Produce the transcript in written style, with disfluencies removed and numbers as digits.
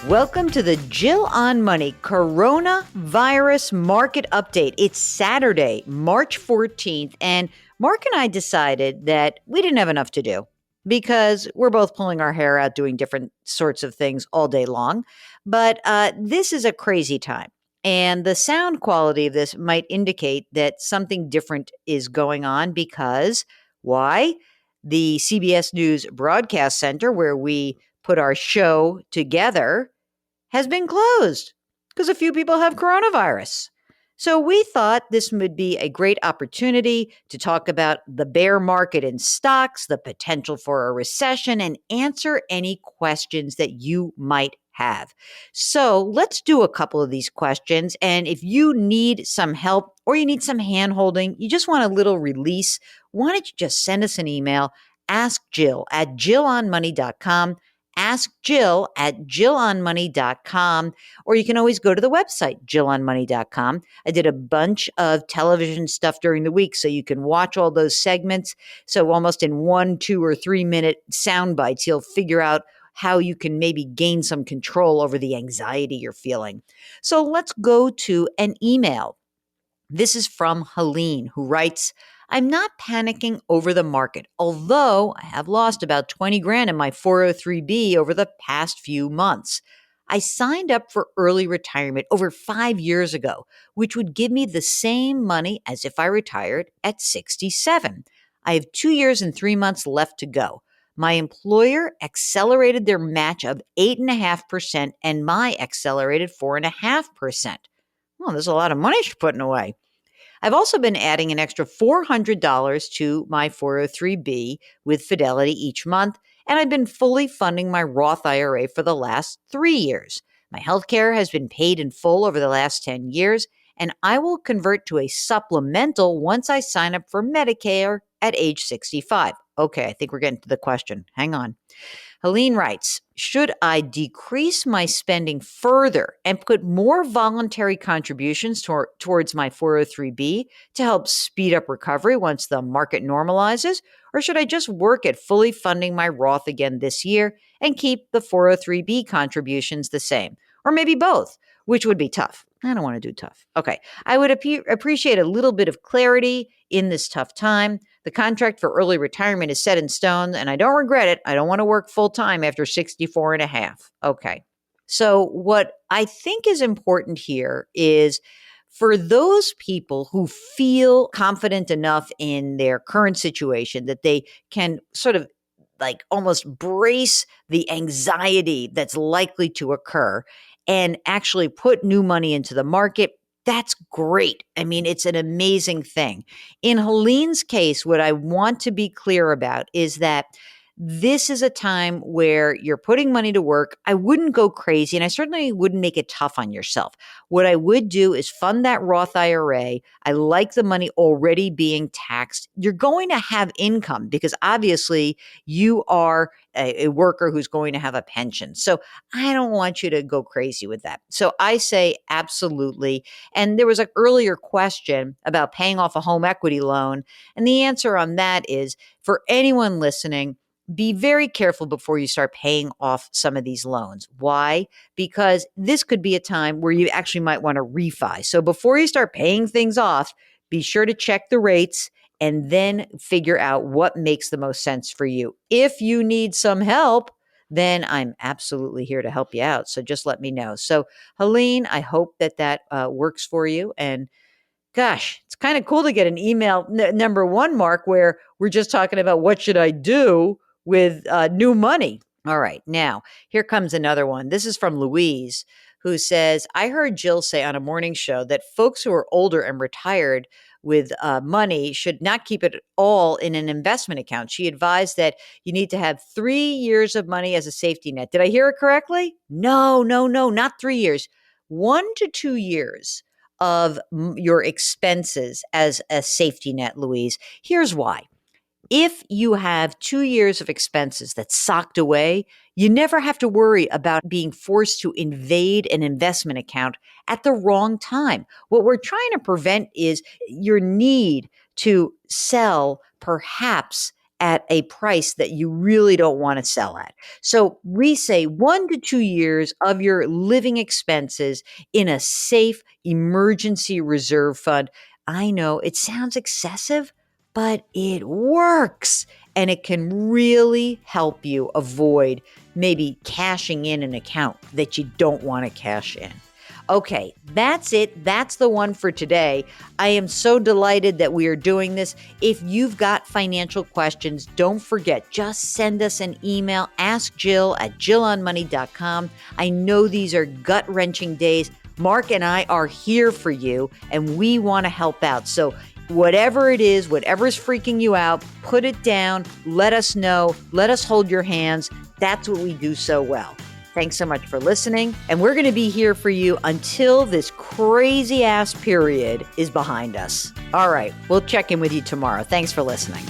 Welcome to the Jill on Money Coronavirus Market Update. It's Saturday, March 14th, and Mark and I decided that we didn't have enough to do because we're both pulling our hair out doing different sorts of things all day long. But this is a crazy time, and the sound quality of this might indicate that something different is going on because why? The CBS News Broadcast Center, where we put our show together, has been closed because a few people have coronavirus. So we thought this would be a great opportunity to talk about the bear market in stocks, the potential for a recession, and answer any questions that you might have. So let's do a couple of these questions. And if you need some help or you need some hand holding, you just want a little release, why don't you just send us an email, askjill@jillonmoney.com. Ask Jill at jillonmoney.com, or you can always go to the website, jillonmoney.com. I did a bunch of television stuff during the week, so you can watch all those segments. So almost in 1, 2, or 3 minute sound bites, you'll figure out how you can maybe gain some control over the anxiety you're feeling. So let's go to an email. This is from Helene, who writes, I'm not panicking over the market, although I have lost about 20 grand in my 403B over the past few months. I signed up for early retirement over 5 years ago, which would give me the same money as if I retired at 67. I have 2 years and 3 months left to go. My employer accelerated their match of 8.5% and my accelerated 4.5%. Well, there's a lot of money she's putting away. I've also been adding an extra $400 to my 403B with Fidelity each month, and I've been fully funding my Roth IRA for the last 3 years. My healthcare has been paid in full over the last 10 years, and I will convert to a supplemental once I sign up for Medicare at age 65. Okay, I think we're getting to the question. Hang on. Helene writes, should I decrease my spending further and put more voluntary contributions towards my 403B to help speed up recovery once the market normalizes? Or should I just work at fully funding my Roth again this year and keep the 403B contributions the same? Or maybe both, which would be tough. I don't want to do tough. Okay. I would appreciate a little bit of clarity in this tough time. The contract for early retirement is set in stone, and I don't regret it. I don't want to work full time after 64 and a half. Okay. So what I think is important here is for those people who feel confident enough in their current situation that they can sort of like almost brace the anxiety that's likely to occur and actually put new money into the market, that's great. I mean, it's an amazing thing. In Helene's case, what I want to be clear about is that this is a time where you're putting money to work. I wouldn't go crazy, and I certainly wouldn't make it tough on yourself. What I would do is fund that Roth IRA. I like the money already being taxed. You're going to have income because obviously you are a worker who's going to have a pension. So I don't want you to go crazy with that. So I say absolutely. And there was an earlier question about paying off a home equity loan. And the answer on that is for anyone listening, be very careful before you start paying off some of these loans. Why? Because this could be a time where you actually might want to refi. So before you start paying things off, be sure to check the rates and then figure out what makes the most sense for you. If you need some help, then I'm absolutely here to help you out. So just let me know. So Helene, I hope that works for you. And gosh, it's kind of cool to get an email, number one, Mark, where we're just talking about what should I do with new money. All right, now here comes another one. This is from Louise, who says, I heard Jill say on a morning show that folks who are older and retired with money should not keep it all in an investment account. She advised that you need to have 3 years of money as a safety net. Did I hear it correctly? No, not 3 years. 1 to 2 years of your expenses as a safety net, Louise. Here's why. If you have 2 years of expenses that's socked away, you never have to worry about being forced to invade an investment account at the wrong time. What we're trying to prevent is your need to sell perhaps at a price that you really don't want to sell at. So we say 1 to 2 years of your living expenses in a safe emergency reserve fund. I know it sounds excessive, but it works and it can really help you avoid maybe cashing in an account that you don't want to cash in. Okay, that's it. That's the one for today. I am so delighted that we are doing this. If you've got financial questions, don't forget, just send us an email, askjill@jillonmoney.com. I know these are gut-wrenching days. Mark and I are here for you, and we want to help out. So whatever it is, whatever's freaking you out, put it down. Let us know. Let us hold your hands. That's what we do so well. Thanks so much for listening. And we're going to be here for you until this crazy ass period is behind us. All right. We'll check in with you tomorrow. Thanks for listening.